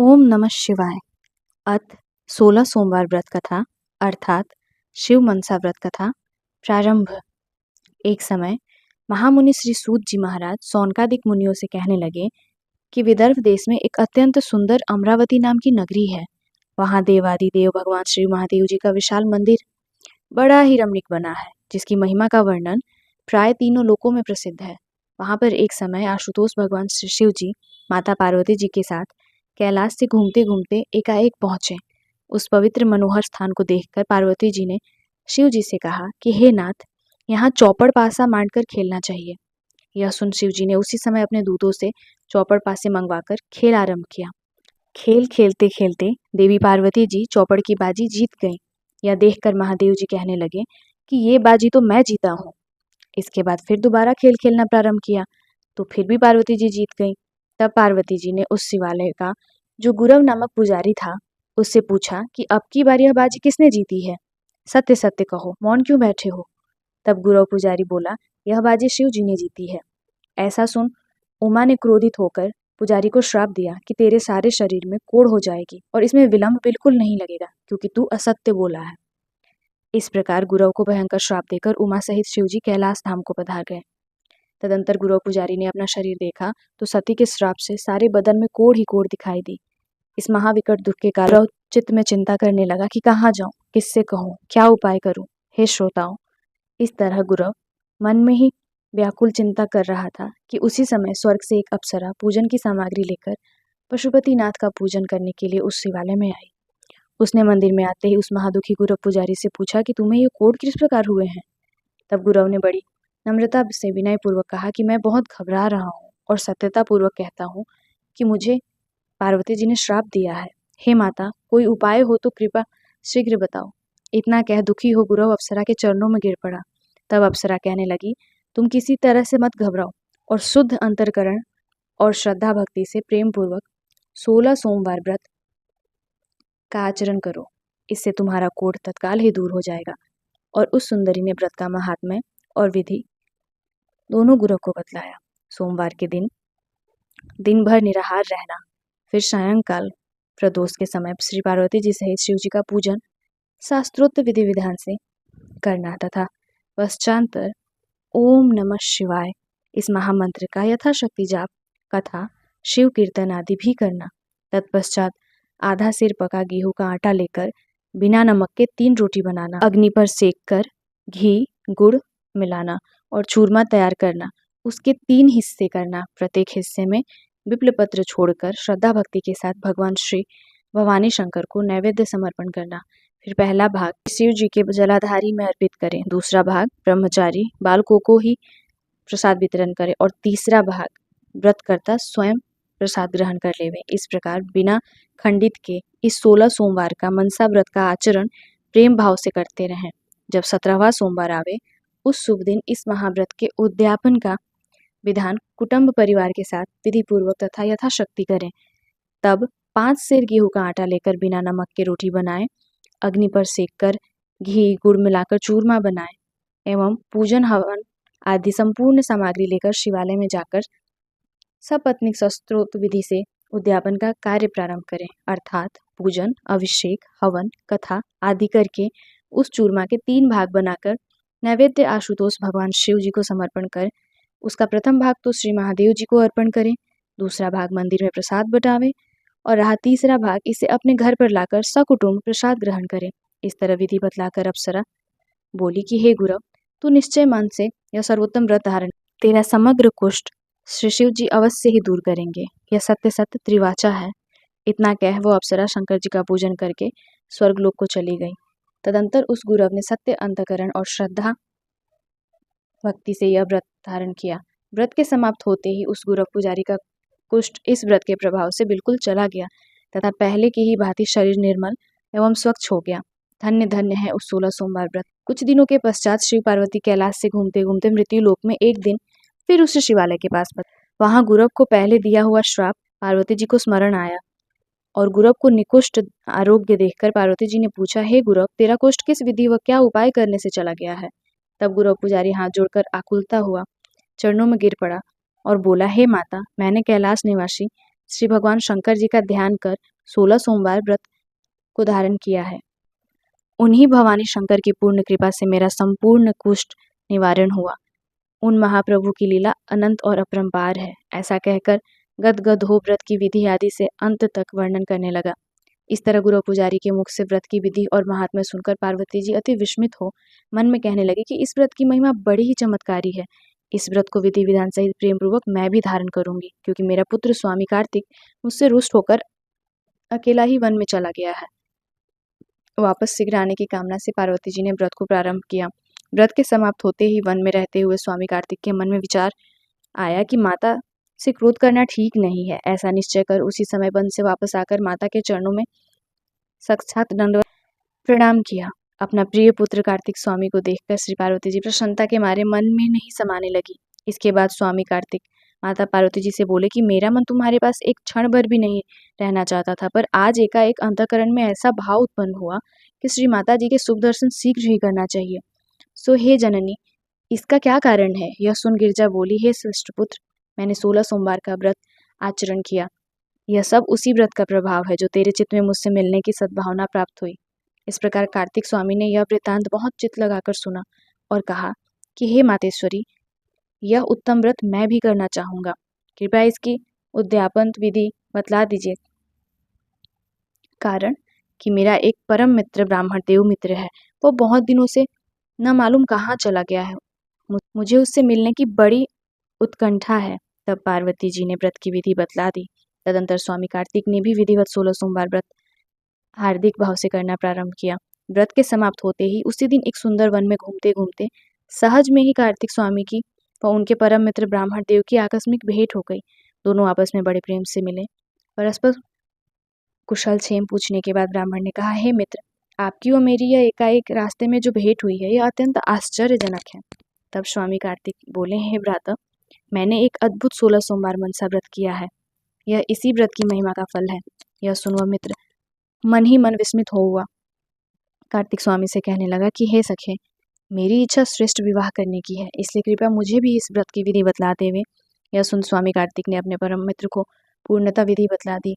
ओम नमः शिवाय। अथ 16 सोमवार व्रत कथा अर्थात शिव मनसा व्रत कथा प्रारंभ। एक समय महामुनि श्री सूत जी महाराज सौनकादिक मुनियों से कहने लगे कि विदर्भ देश में एक अत्यंत सुंदर अमरावती नाम की नगरी है। वहाँ देवादि देव भगवान श्री महादेव जी का विशाल मंदिर बड़ा ही रमणीक बना है, जिसकी महिमा का वर्णन प्राय तीनों लोकों में प्रसिद्ध है। वहाँ पर एक समय आशुतोष भगवान श्री शिव जी माता पार्वती जी के साथ कैलाश से घूमते घूमते एकाएक पहुंचे। उस पवित्र मनोहर स्थान को देखकर पार्वती जी ने शिव जी से कहा कि हे नाथ, यहाँ चौपड़ पासा मांडकर खेलना चाहिए। यह सुन शिव जी ने उसी समय अपने दूतों से चौपड़ पासे मंगवाकर खेल आरंभ किया। खेल खेलते खेलते देवी पार्वती जी चौपड़ की बाजी जीत गईं। यह देखकर महादेव जी कहने लगे कि ये बाजी तो मैं जीता हूँ। इसके बाद फिर दोबारा खेल खेलना प्रारंभ किया तो फिर भी पार्वती जी जीत गईं। तब पार्वती जी ने उस शिवालय का जो गुरव नामक पुजारी था उससे पूछा कि अब की बार यह बाजी किसने जीती है? सत्य सत्य कहो, मौन क्यों बैठे हो? तब गुरव पुजारी बोला, यह बाजी शिव जी ने जीती है। ऐसा सुन उमा ने क्रोधित होकर पुजारी को श्राप दिया कि तेरे सारे शरीर में कोढ़ हो जाएगी और इसमें विलंब बिल्कुल नहीं लगेगा, क्योंकि तू असत्य बोला है। इस प्रकार गुरव को भयंकर श्राप देकर उमा सहित शिवजी कैलाश धाम को पधार गए। तदंतर गुरव पुजारी ने अपना शरीर देखा तो सती के श्राप से सारे बदन में कोढ़ ही कोढ़ दिखाई दी। इस महाविकट दुख के कारण चित्त में चिंता करने लगा कि कहाँ जाऊं, किससे कहूं, क्या उपाय करूं। हे श्रोताओं, इस तरह गुरव मन में ही व्याकुल चिंता कर रहा था कि उसी समय स्वर्ग से एक अप्सरा पूजन की सामग्री लेकर पशुपतिनाथ का पूजन करने के लिए उस शिवालय में आई। उसने मंदिर में आते ही उस महादुखी गुरव पुजारी से पूछा कि तुम्हें ये कोढ़ किस प्रकार हुए हैं? तब गुरव ने बड़ी नम्रता से विनय पूर्वक कहा कि मैं बहुत घबरा रहा हूँ और सत्यता पूर्वक कहता हूँ कि मुझे पार्वती जी ने श्राप दिया है। हे माता, कोई उपाय हो तो कृपा शीघ्र बताओ। इतना कह दुखी हो गुरव अप्सरा के चरणों में गिर पड़ा। तब अप्सरा कहने लगी, तुम किसी तरह से मत घबराओ और शुद्ध अंतरकरण और श्रद्धा भक्ति से प्रेम पूर्वक 16 सोमवार व्रत का आचरण करो। इससे तुम्हारा कोढ़ तत्काल ही दूर हो जाएगा। और उस सुंदरी ने व्रत का महात्म्य और विधि दोनों गुरु को बतलाया। सोमवार के दिन भर निराहार रहना, फिर सायंकाल प्रदोष के समय श्री पार्वती जी सहित शिव जी का पूजन शास्त्रोक्त विधि विधान से करना तथा पश्चांतर ओम नमः शिवाय इस महामंत्र का यथाशक्ति जाप, कथा, शिव कीर्तन आदि भी करना। तत्पश्चात आधा सिर पका गेहूं का आटा लेकर बिना नमक के 3 रोटी बनाना, अग्नि पर सेक कर घी गुड़ मिलाना और चूरमा तैयार करना। उसके 3 हिस्से करना। प्रत्येक हिस्से में बिप्ल पत्र छोड़कर श्रद्धा भक्ति के साथ भगवान श्री भवानी शंकर को नैवेद्य समर्पण करना। फिर पहला भाग शिव जी के जलाधारी में अर्पित करें, दूसरा भाग ब्रह्मचारी बालकों को ही प्रसाद वितरण करें और तीसरा भाग व्रतकर्ता स्वयं प्रसाद ग्रहण कर लेवे। इस प्रकार बिना खंडित के इस 16 सोमवार का मनसा व्रत का आचरण प्रेम भाव से करते रहें। जब 17वां सोमवार आवे उस शुभ दिन इस महाव्रत के उद्यापन का विधान कुटुंब परिवार के साथ विधि पूर्वक तथा यथाशक्ति करें। तब 5 सेर गेहूं का आटा लेकर बिना नमक के रोटी बनाएं, अग्नि पर सेक कर घी गुड़ मिलाकर चूरमा बनाएं एवं पूजन हवन आदि संपूर्ण सामग्री लेकर शिवालय में जाकर सपत्नीक शस्त्रोक्त विधि से उद्यापन का कार्य प्रारंभ करें। अर्थात पूजन, अभिषेक, हवन, कथा आदि करके उस चूरमा के 3 भाग बनाकर नैवेद्य आशुतोष भगवान शिव जी को समर्पण कर उसका प्रथम भाग तो श्री महादेव जी को अर्पण करें, दूसरा भाग मंदिर में प्रसाद बटावें और रहा तीसरा भाग इसे अपने घर पर लाकर सकुटुंब प्रसाद ग्रहण करें। इस तरह विधि बतलाकर अप्सरा बोली कि हे गुरव, तू निश्चय मन से यह सर्वोत्तम व्रत धारण, तेरा समग्र कुष्ठ श्री शिव जी अवश्य ही दूर करेंगे। यह सत्य सत्य त्रिवाचा है। इतना कह वो अप्सरा शंकर जी का पूजन करके स्वर्गलोक को चली गई। तदंतर उस गुरव ने सत्य अंतकरण और श्रद्धा भक्ति से यह व्रत धारण किया। व्रत के समाप्त होते ही उस गुरव पुजारी का कुष्ठ इस व्रत के प्रभाव से बिल्कुल चला गया तथा पहले की ही भांति शरीर निर्मल एवं स्वच्छ हो गया। धन्य धन्य है उस 16 सोमवार व्रत। कुछ दिनों के पश्चात शिव पार्वती कैलाश से घूमते घूमते मृत्यु लोक में एक दिन फिर उस शिवालय के पास वहां गुरव को पहले दिया हुआ श्राप पार्वती जी को स्मरण आया और गुरव को निकुष्ट आरोग्य देखकर पार्वती जी ने पूछा, हे गुरव, तेरा कुष्ठ किस विधि व क्या उपाय करने से चला गया है? तब गुरव पुजारी हाथ जोड़कर आकुलता हुआ चरणों में गिर पड़ा और बोला, हे माता, मैंने कैलाश निवासी श्री भगवान शंकर जी का ध्यान कर 16 सोमवार व्रत को धारण किया है। उन्हीं भवानी शंकर की पूर्ण कृपा से मेरा संपूर्ण कुष्ठ निवारण हुआ। उन महाप्रभु की लीला अनंत और अपरंपार है। ऐसा कहकर गदगद हो व्रत की विधि आदि से अंत तक वर्णन करने लगा। इस तरह गुरु पुजारी के मुख से व्रत की विधि और महात्म्य सुनकर पार्वती जी अति विस्मित हो मन में कहने लगी कि इस व्रत की महिमा बड़ी ही चमत्कारी है। इस व्रत को विधि विधान सहित प्रेम पूर्वक मैं भी धारण करूंगी, क्योंकि मेरा पुत्र स्वामी कार्तिक मुझसे रुष्ट होकर अकेला ही वन में चला गया है। वापस शीघ्र आने की कामना से पार्वती जी ने व्रत को प्रारंभ किया। व्रत के समाप्त होते ही वन में रहते हुए स्वामी कार्तिक के मन में विचार आया कि माता से क्रोध करना ठीक नहीं है। ऐसा निश्चय कर उसी समय वन से वापस आकर माता के चरणों में साक्षात दंडवत प्रणाम किया। अपना प्रिय पुत्र कार्तिक स्वामी को देखकर श्री पार्वती जी प्रसन्नता के मारे मन में नहीं समाने लगी। इसके बाद स्वामी कार्तिक माता पार्वती जी से बोले कि मेरा मन तुम्हारे पास एक क्षण भर भी नहीं रहना चाहता था, पर आज एकाएक अंतःकरण में ऐसा भाव उत्पन्न हुआ कि श्री माता जी के शुभ दर्शन शीघ्र ही करना चाहिए। सो हे जननी, इसका क्या कारण है? यह सुन गिरजा बोली, हे श्रेष्ठ पुत्र, मैंने 16 सोमवार का व्रत आचरण किया। यह सब उसी व्रत का प्रभाव है जो तेरे चित्त में मुझसे मिलने की सद्भावना प्राप्त हुई। इस प्रकार कार्तिक स्वामी ने यह वृत्तांत बहुत चित्त लगाकर सुना और कहा कि हे मातेश्वरी, यह उत्तम व्रत मैं भी करना चाहूंगा। कृपया इसकी उद्यापन विधि बतला दीजिए। कारण कि मेरा एक परम मित्र ब्राह्मण देव मित्र है, वो बहुत दिनों से न मालूम कहाँ चला गया है। मुझे उससे मिलने की बड़ी उत्कंठा है। तब पार्वती जी ने व्रत की विधि बतला दी। तदंतर स्वामी कार्तिक ने भी विधिवत 16 सोमवार व्रत हार्दिक भाव से करना प्रारंभ किया। व्रत के समाप्त होते ही उसी दिन एक सुंदर वन में घूमते घूमते सहज में ही कार्तिक स्वामी की व उनके परम मित्र ब्राह्मण देव की आकस्मिक भेंट हो गई। दोनों आपस में बड़े प्रेम से मिले। परस्पर कुशल क्षेम पूछने के बाद ब्राह्मण ने कहा, हे मित्र, आपकी और मेरी यह एकाएक रास्ते में जो भेंट हुई है, यह अत्यंत आश्चर्यजनक है। तब स्वामी कार्तिक बोले, हे भ्राता, मैंने एक अद्भुत 16 सोमवार मनसा व्रत किया है। यह इसी व्रत की महिमा का फल है। यह सुनो मित्र मन ही मन विस्मित हो हुआ। कार्तिक स्वामी से कहने लगा कि हे सखे, मेरी इच्छा श्रेष्ठ विवाह करने की है, इसलिए कृपया मुझे भी इस व्रत की विधि बतलाते हुए। यह सुन स्वामी कार्तिक ने अपने परम मित्र को पूर्णता विधि बतला दी।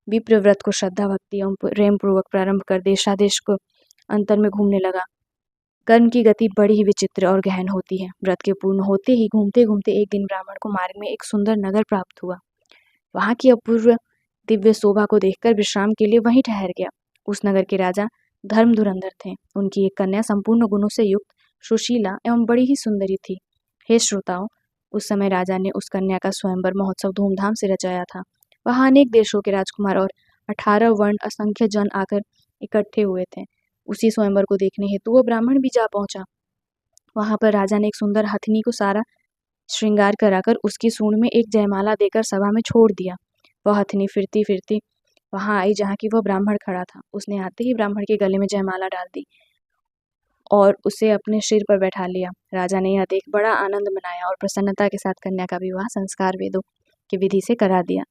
विप्र व्रत को श्रद्धा भक्ति एवं प्रेम पूर्वक प्रारंभ कर देशादेश को अंतर में घूमने लगा। कर्म की गति बड़ी ही विचित्र और गहन होती है। व्रत के पूर्ण होते ही घूमते घूमते एक दिन ब्राह्मण को मार्ग में एक सुंदर नगर प्राप्त हुआ। वहां की अपूर्व दिव्य शोभा को देखकर विश्राम के लिए वहीं ठहर गया। उस नगर के राजा धर्म धुरंधर थे। उनकी एक कन्या संपूर्ण गुणों से युक्त, सुशीला एवं बड़ी ही सुंदरी थी। हे श्रोताओं, उस समय राजा ने उस कन्या का स्वयंवर महोत्सव धूमधाम से रचाया था। वहां अनेक देशों के राजकुमार और 18 वर्ण असंख्य जन आकर इकट्ठे हुए थे। उसी स्वयंवर को देखने हेतु वो ब्राह्मण भी जा पहुंचा। वहां पर राजा ने एक सुंदर हथिनी को सारा श्रृंगार कराकर उसकी सूंड में एक जयमाला देकर सभा में छोड़ दिया। वह हथिनी फिरती फिरती वहां आई जहाँ की वह ब्राह्मण खड़ा था। उसने आते ही ब्राह्मण के गले में जयमाला डाल दी और उसे अपने सिर पर बैठा लिया। राजा ने यह देख बड़ा आनंद मनाया और प्रसन्नता के साथ कन्या का विवाह संस्कार वेदों की विधि से करा दिया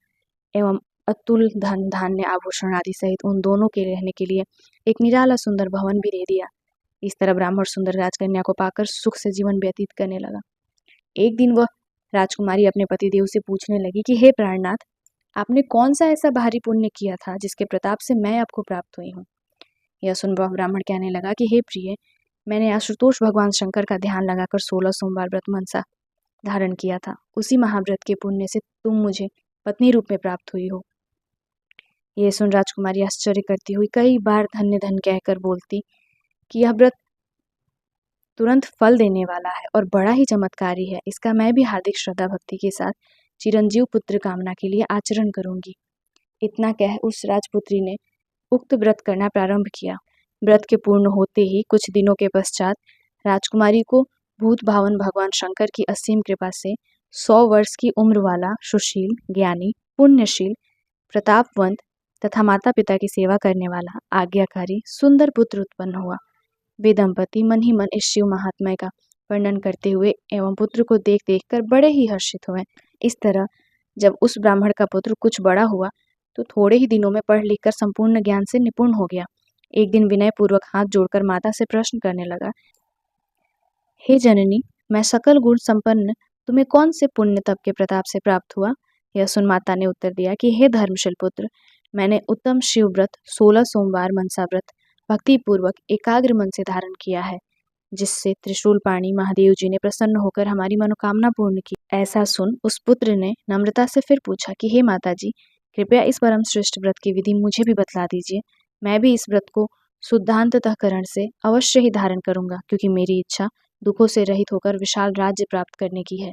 एवं अतुल धन धान्य आभूषण आदि सहित उन दोनों के रहने के लिए एक निराला सुंदर भवन भी दे दिया। इस तरह ब्राह्मण सुंदर राजकन्या को पाकर सुख से जीवन व्यतीत करने लगा। एक दिन वह राजकुमारी अपने पतिदेव से पूछने लगी कि हे प्राणनाथ, आपने कौन सा ऐसा भारी पुण्य किया था जिसके प्रताप से मैं आपको प्राप्त हुई हूँ। यह सुन वह ब्राह्मण कहने लगा कि हे प्रिय, मैंने आशुतोष भगवान शंकर का ध्यान लगाकर 16 सोमवार व्रत मनसा धारण किया था। उसी महाव्रत के पुण्य से तुम मुझे पत्नी रूप में प्राप्त हुई हो। यह सुन राजकुमारी आश्चर्य करती हुई कई बार धन्य धन कहकर बोलती कि यह व्रत तुरंत फल देने वाला है और बड़ा ही चमत्कारी है। इसका मैं भी हार्दिक श्रद्धा भक्ति के साथ चिरंजीव पुत्र कामना के लिए आचरण करूंगी। इतना कह उस राजपुत्री ने उक्त व्रत करना प्रारंभ किया। व्रत के पूर्ण होते ही कुछ दिनों के पश्चात राजकुमारी को भूत भावन भगवान शंकर की असीम कृपा से 100 वर्ष की उम्र वाला सुशील, ज्ञानी, पुण्यशील, प्रतापवंत तथा माता पिता की सेवा करने वाला आज्ञाकारी सुंदर पुत्र उत्पन्न हुआ। वे दंपति मन ही मन इस शिव महात्म्य का वर्णन करते हुए एवं पुत्र को देख देख कर बड़े ही हर्षित हुए। इस तरह जब उस ब्राह्मण का पुत्र कुछ बड़ा हुआ तो थोड़े ही दिनों में पढ़ लिख कर संपूर्ण ज्ञान से निपुण हो गया। एक दिन विनय पूर्वक हाथ जोड़कर माता से प्रश्न करने लगा, हे जननी, मैं सकल गुण संपन्न तुम्हें कौन से पुण्य तप के प्रताप से प्राप्त हुआ। यह सुन माता ने उत्तर दिया कि हे धर्मशील पुत्र, मैंने उत्तम शिव व्रत 16 सोमवार मनसा व्रत भक्तिपूर्वक एकाग्र मन से धारण किया है, जिससे त्रिशूल पाणी महादेव जी ने प्रसन्न होकर हमारी मनोकामना पूर्ण की। ऐसा सुन उस पुत्र ने नम्रता से फिर पूछा कि हे माता जी, कृपया इस परम श्रेष्ठ व्रत की विधि मुझे भी बतला दीजिए। मैं भी इस व्रत को शुद्धांततःकरण से अवश्य ही धारण करूंगा, क्योंकि मेरी इच्छा दुखों से रहित होकर विशाल राज्य प्राप्त करने की है।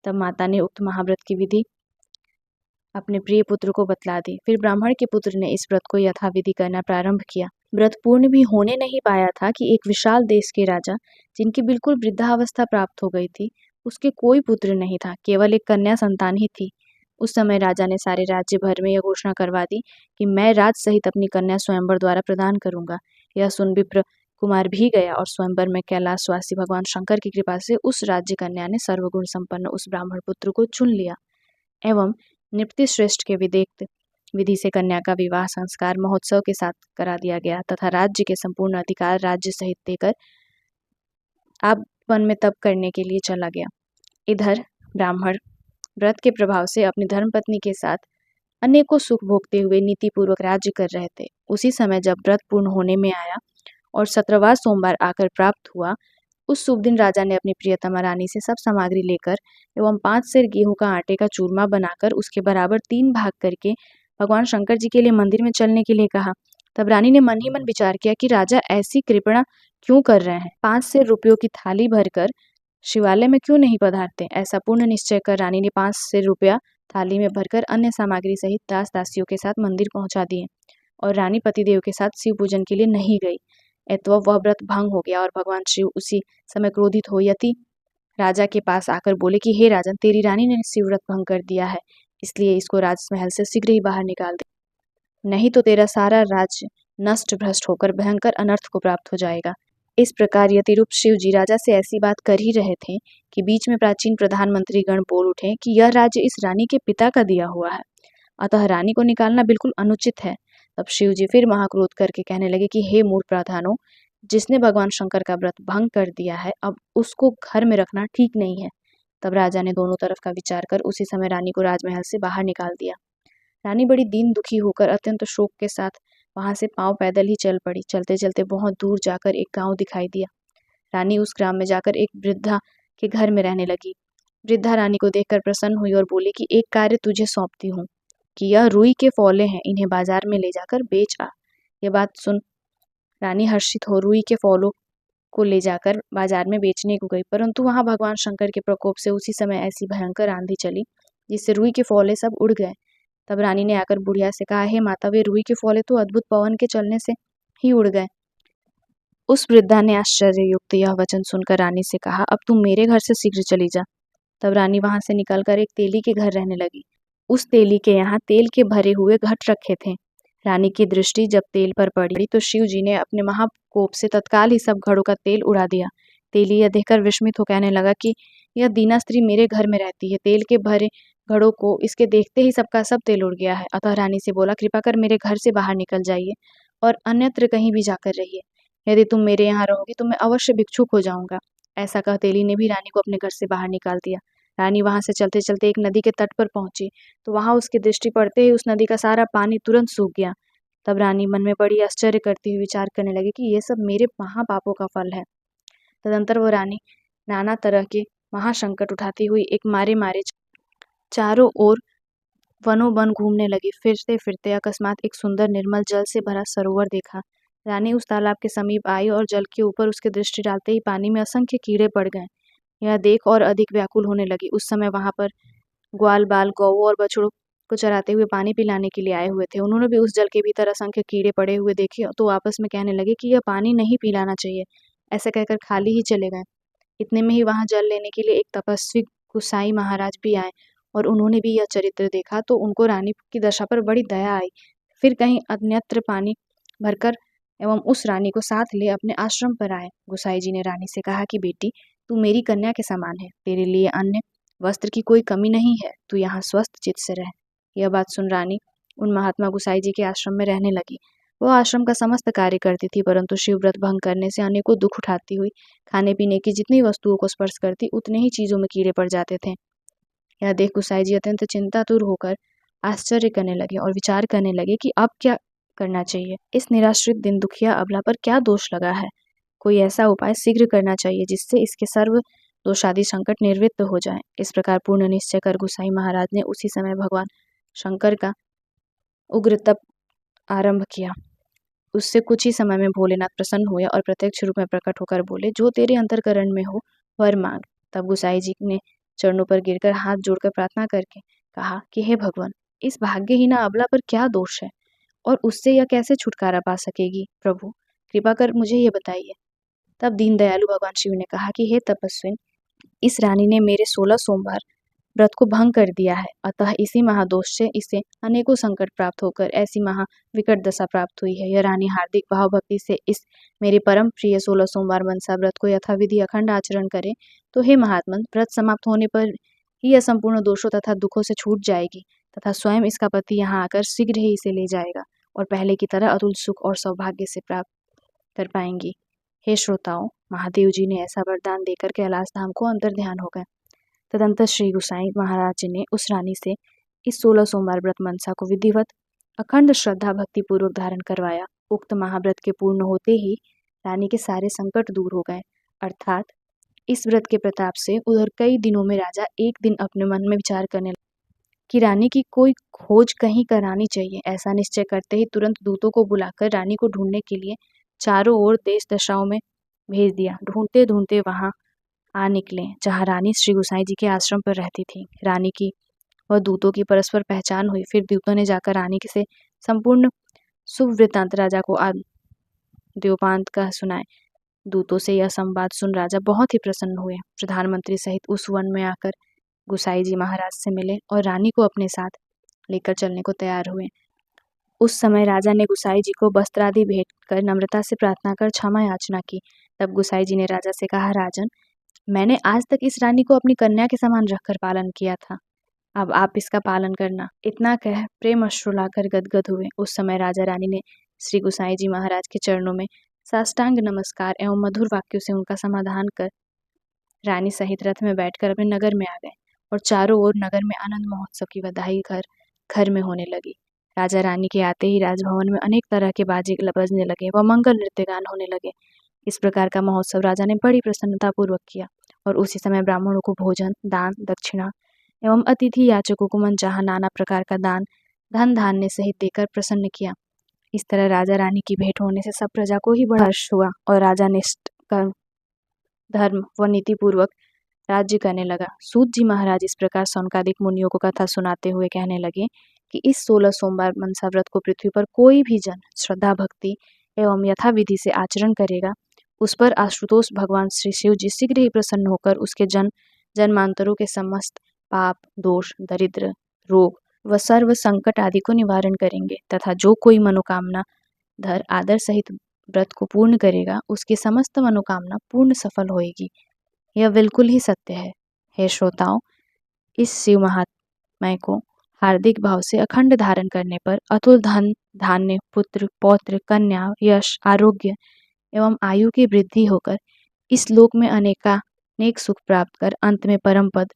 तब माता ने उक्त महाव्रत की विधि अपने प्रिय पुत्र को बतला दी। फिर ब्राह्मण के पुत्र ने इस व्रत को यथाविधि करना प्रारंभ किया। व्रत पूर्ण भी होने नहीं पाया था कि एक विशाल देश के राजा, जिनकी बिल्कुल वृद्धावस्था प्राप्त हो गई थी, उसके कोई पुत्र नहीं था, केवल एक कन्या संतान ही थी। उस समय राजा ने सारे राज्य भर में यह घोषणा करवा दी कि मैं राज सहित अपनी कन्या स्वयंवर द्वारा प्रदान करूंगा। यह सुन विप्र कुमार भी गया और स्वयंवर में कैलाशवासी भगवान शंकर की कृपा से उस राज्य कन्या ने सर्वगुण संपन्न उस ब्राह्मण पुत्र को चुन लिया एवं नृपति श्रेष्ठ के विधिक्त विधि से कन्या का विवाह संस्कार महोत्सव के साथ करा दिया गया तथा राज्य के संपूर्ण अधिकार राज्य सहित देकर आप वन में तप करने के लिए चला गया। इधर ब्राह्मण व्रत के प्रभाव से अपनी धर्मपत्नी के साथ अनेकों सुख भोगते हुए नीतिपूर्वक राज्य कर रहे थे। उसी समय जब व्रत पूर्ण होने में आया और 17वां सोमवार आकर प्राप्त हुआ, उस शुभ दिन राजा ने अपनी प्रियतमा रानी से सब सामग्री लेकर एवं 5 सेर गेहूं का आटे का चूरमा बनाकर उसके बराबर 3 भाग करके भगवान शंकर जी के लिए मंदिर में चलने के लिए कहा। तब रानी ने मन ही मन विचार किया कि राजा ऐसी कृपणा क्यों कर रहे हैं, 5 सेर रुपयों की थाली भरकर शिवालय में क्यों नहीं पधारते। ऐसा पूर्ण निश्चय कर रानी ने 5 सेर रुपया थाली में भरकर अन्य सामग्री सहित दास दासियों के साथ मंदिर पहुंचा दिए और रानी पतिदेव के साथ शिव पूजन के लिए नहीं गई। एतवा वह व्रत भंग हो गया और भगवान शिव उसी समय क्रोधित हो यति राजा के पास आकर बोले कि हे राजन, तेरी रानी ने शिव व्रत भंग कर दिया है, इसलिए इसको राजमहल से शीघ्र ही बाहर निकाल दे, नहीं तो तेरा सारा राज्य नष्ट भ्रष्ट होकर भयंकर अनर्थ को प्राप्त हो जाएगा। इस प्रकार यतिरूप शिव जी राजा से ऐसी बात कर ही रहे थे कि बीच में प्राचीन प्रधानमंत्री गण बोल उठे कि यह राज्य इस रानी के पिता का दिया हुआ है, अतः रानी को निकालना बिल्कुल अनुचित है। तब शिव जी फिर महाक्रोध करके कहने लगे कि हे मूर्ख प्रधानों, जिसने भगवान शंकर का व्रत भंग कर दिया है, अब उसको घर में रखना ठीक नहीं है। तब राजा ने दोनों तरफ का विचार कर उसी समय रानी को राजमहल से बाहर निकाल दिया। रानी बड़ी दीन दुखी होकर अत्यंत शोक के साथ वहां से पांव पैदल ही चल पड़ी। चलते चलते बहुत दूर जाकर एक गांव दिखाई दिया। रानी उस ग्राम में जाकर एक वृद्धा के घर में रहने लगी। वृद्धा रानी को देखकर प्रसन्न हुई और बोली कि एक कार्य तुझे सौंपती हूँ कि यह रुई के फौले हैं, इन्हें बाजार में ले जाकर बेच आ। यह बात सुन रानी हर्षित हो रुई के फौलों को ले जाकर बाजार में बेचने को गई, परंतु वहां भगवान शंकर के प्रकोप से उसी समय ऐसी भयंकर आंधी चली जिससे रुई के फौले सब उड़ गए। तब रानी ने आकर बुढ़िया से कहा, हे माता, वे रुई के फौले तो अद्भुत पवन के चलने से ही उड़ गए। उस वृद्धा ने आश्चर्ययुक्त यह वचन सुनकर रानी से कहा, अब तुम मेरे घर से शीघ्र चली जा। तब रानी वहां से निकलकर एक तेली के घर रहने लगी। उस तेली के यहाँ तेल के भरे हुए घट रखे थे। रानी की दृष्टि जब तेल पर पड़ी तो शिव जी ने अपने महाकोप से तत्काल ही सब घड़ों का तेल उड़ा दिया। तेली यह देखकर विस्मित हो कहने लगा कि यह दीना स्त्री मेरे घर में रहती है, तेल के भरे घड़ों को इसके देखते ही सबका सब तेल उड़ गया है। अतः रानी से बोला, कृपा कर मेरे घर से बाहर निकल जाइए और अन्यत्र कहीं भी जाकर रहिए। यदि तुम मेरे यहाँ रहोगी तो मैं अवश्य भिक्षुक हो जाऊंगा। ऐसा कह तेली ने भी रानी को अपने घर से बाहर निकाल दिया। रानी वहां से चलते चलते एक नदी के तट पर पहुंची तो वहां उसकी दृष्टि पड़ते ही उस नदी का सारा पानी तुरंत सूख गया। तब रानी मन में बड़ी आश्चर्य करती हुई विचार करने लगी कि ये सब मेरे महापापों का फल है। तदंतर वो रानी नाना तरह के महासंकट उठाती हुई एक मारे मारे चारों ओर वनों वन घूमने लगी। फिरते फिरते अकस्मात एक सुंदर निर्मल जल से भरा सरोवर देखा। रानी उस तालाब के समीप आई और जल के ऊपर उसकी दृष्टि डालते ही पानी में असंख्य कीड़े पड़ गए। यह देख और अधिक व्याकुल होने लगी। उस समय वहां पर ग्वाल बाल गौ और बछड़ों को चराते हुए पानी पिलाने के लिए आए हुए थे। उन्होंने भी उस जल के भीतर असंख्य कीड़े पड़े हुए देखे तो आपस में कहने लगे कि यह पानी नहीं पिलाना चाहिए। ऐसा कहकर खाली ही चले गए। इतने में ही वहां जल लेने के लिए एक तपस्वी गुसाई महाराज भी आए और उन्होंने भी यह चरित्र देखा तो उनको रानी की दशा पर बड़ी दया आई। फिर कहीं अन्यत्र पानी भरकर एवं उस रानी को साथ ले अपने आश्रम पर आए। गुसाई जी ने रानी से कहा कि बेटी, तू मेरी कन्या के समान है, तेरे लिए अन्य वस्त्र की कोई कमी नहीं है, तू यहाँ स्वस्थ चित्त से रह। यह बात सुन रानी उन महात्मा गुसाई जी के आश्रम में रहने लगी। वह आश्रम का समस्त कार्य करती थी, परंतु शिव व्रत भंग करने से अनेकों दुख उठाती हुई खाने पीने की जितनी वस्तुओं को स्पर्श करती उतने ही चीजों में कीड़े पड़ जाते थे। यह देख गुसाई जी अत्यंत चिंतातुर होकर आश्चर्य करने लगे और विचार करने लगे कि अब क्या करना चाहिए। इस निराश्रित दिन दुखिया अबला पर क्या दोष लगा है? कोई ऐसा उपाय शीघ्र करना चाहिए जिससे इसके सर्व दोषादि संकट निवृत्त हो जाए। इस प्रकार पूर्ण निश्चय कर गुसाई महाराज ने उसी समय भगवान शंकर का उग्र तप आरंभ किया। उससे कुछ ही समय में भोलेनाथ प्रसन्न हुए और प्रत्यक्ष रूप में प्रकट होकर बोले, जो तेरे अंतःकरण में हो वर मांग। तब गुसाई जी ने चरणों पर गिरकर हाथ जोड़कर प्रार्थना करके कहा कि हे भगवान, इस भाग्यहीना अबला पर क्या दोष है और उससे यह कैसे छुटकारा पा सकेगी? प्रभु कृपा कर मुझे ये बताइए। तब दीन दयालु भगवान शिव ने कहा कि हे तपस्विन, इस रानी ने मेरे 16 सोमवार व्रत को भंग कर दिया है, अतः इसी महादोष से इसे अनेकों संकट प्राप्त होकर ऐसी महा विकट दशा प्राप्त हुई है। यह रानी हार्दिक भाव भक्ति से इस मेरे परम प्रिय 16 सोमवार मनसा व्रत को यथाविधि अखंड आचरण करे तो हे महात्मन, व्रत समाप्त होने पर ही यह संपूर्ण दोषों तथा दुखों से छूट जाएगी तथा स्वयं इसका पति यहाँ आकर शीघ्र ही इसे ले जाएगा और पहले की तरह अतुल सुख और सौभाग्य से प्राप्त कर पाएंगी। हे श्रोताओं, महादेव जी ने ऐसा वरदान देकर कैलाश धाम को अंतर्ध्यान हो गए। तदंतर श्री गुसाई महाराज जी ने उस रानी से इस 16 सोमवार व्रत मनसा को विधिवत अखंड श्रद्धा भक्ति पूर्वक धारण करवाया। उक्त महाव्रत के पूर्ण होते ही रानी के सारे संकट दूर हो गए। अर्थात इस व्रत के प्रताप से उधर कई दिनों में राजा एक दिन अपने मन में विचार करने लगा कि रानी की कोई खोज कहीं करानी चाहिए। ऐसा निश्चय करते ही तुरंत दूतों को बुलाकर रानी को ढूंढने के लिए चारों ओर देश दशाओं में भेज दिया। ढूंढते ढूंढते वहां आ निकले जहाँ रानी श्री गुसाई जी के आश्रम पर रहती थी। रानी की व दूतों की परस्पर पहचान हुई। फिर दूतों ने जाकर रानी से संपूर्ण सुवृत्तांत राजा को द्योपांत का सुनाए। दूतों से यह संवाद सुन राजा बहुत ही प्रसन्न हुए। प्रधानमंत्री सहित उस वन में आकर गुसाई जी महाराज से मिले और रानी को अपने साथ लेकर चलने को तैयार हुए। उस समय राजा ने गुसाई जी को वस्त्र आदि भेंट कर नम्रता से प्रार्थना कर क्षमा याचना की। तब गुसाई जी ने राजा से कहा, राजन, मैंने आज तक इस रानी को अपनी कन्या के समान रखकर पालन किया था, अब आप इसका पालन करना। इतना कह प्रेम अश्रु लाकर गदगद हुए। उस समय राजा रानी ने श्री गुसाई जी महाराज के चरणों में साष्टांग नमस्कार एवं मधुर वाक्यों से उनका समाधान कर रानी सहित रथ में बैठकर अपने नगर में आ गए और चारों ओर नगर में आनंद महोत्सव की बधाई घर घर में होने लगी। राजा रानी के आते ही राजभवन में अनेक तरह के बाजे बजने लगे व मंगल नृत्य गान होने लगे। इस प्रकार का महोत्सव राजा ने बड़ी प्रसन्नता पूर्वक किया और उसी समय ब्राह्मणों को भोजन, दान, दक्षिणा एवं अतिथि याचकों को मनचाहा नाना प्रकार का दान, धन धान्य सहित देकर प्रसन्न किया। इस तरह राजा रानी की भेंट होने से सब प्रजा को ही बड़ा हर्ष हुआ और राजा निष्ठ कर्म, धर्म व नीति पूर्वक राज्य करने लगा। सूत जी महाराज इस प्रकार सौनकादिक मुनियों को कथा सुनाते हुए कहने लगे कि इस 16 सोमवार मनसा व्रत को पृथ्वी पर कोई भी जन श्रद्धा भक्ति एवं यथाविधि से आचरण करेगा, उस पर आशुतोष भगवान श्री शिव जी शीघ्र ही प्रसन्न होकर उसके जन्मांतरों के समस्त पाप, दोष, दरिद्र, रोग व सर्व संकट आदि को निवारण करेंगे तथा जो कोई मनोकामना धर आदर सहित व्रत को पूर्ण करेगा, उसकी समस्त मनोकामना पूर्ण सफल होएगी। यह बिल्कुल ही सत्य है। हे श्रोताओं, इस शिव महात्म्य को हार्दिक भाव से अखंड धारण करने पर अतुल धन, धान्य, पुत्र, पौत्र, कन्या, यश, आरोग्य एवं आयु की वृद्धि होकर इस लोक में अनेक सुख प्राप्त कर अंत में परम पद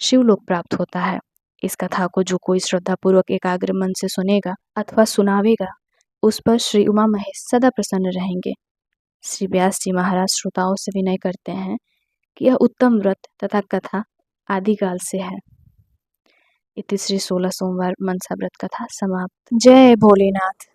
शिवलोक प्राप्त होता है। इस कथा को जो कोई श्रद्धा पूर्वक एकाग्र मन से सुनेगा अथवा सुनावेगा, उस पर श्री उमा महेश सदा प्रसन्न रहेंगे। श्री व्यास जी महाराज श्रोताओं से विनय करते हैं कि यह उत्तम व्रत तथा कथा आदिकाल से है। इति श्री 16 सोमवार मनसा व्रत कथा समाप्त। जय भोलेनाथ।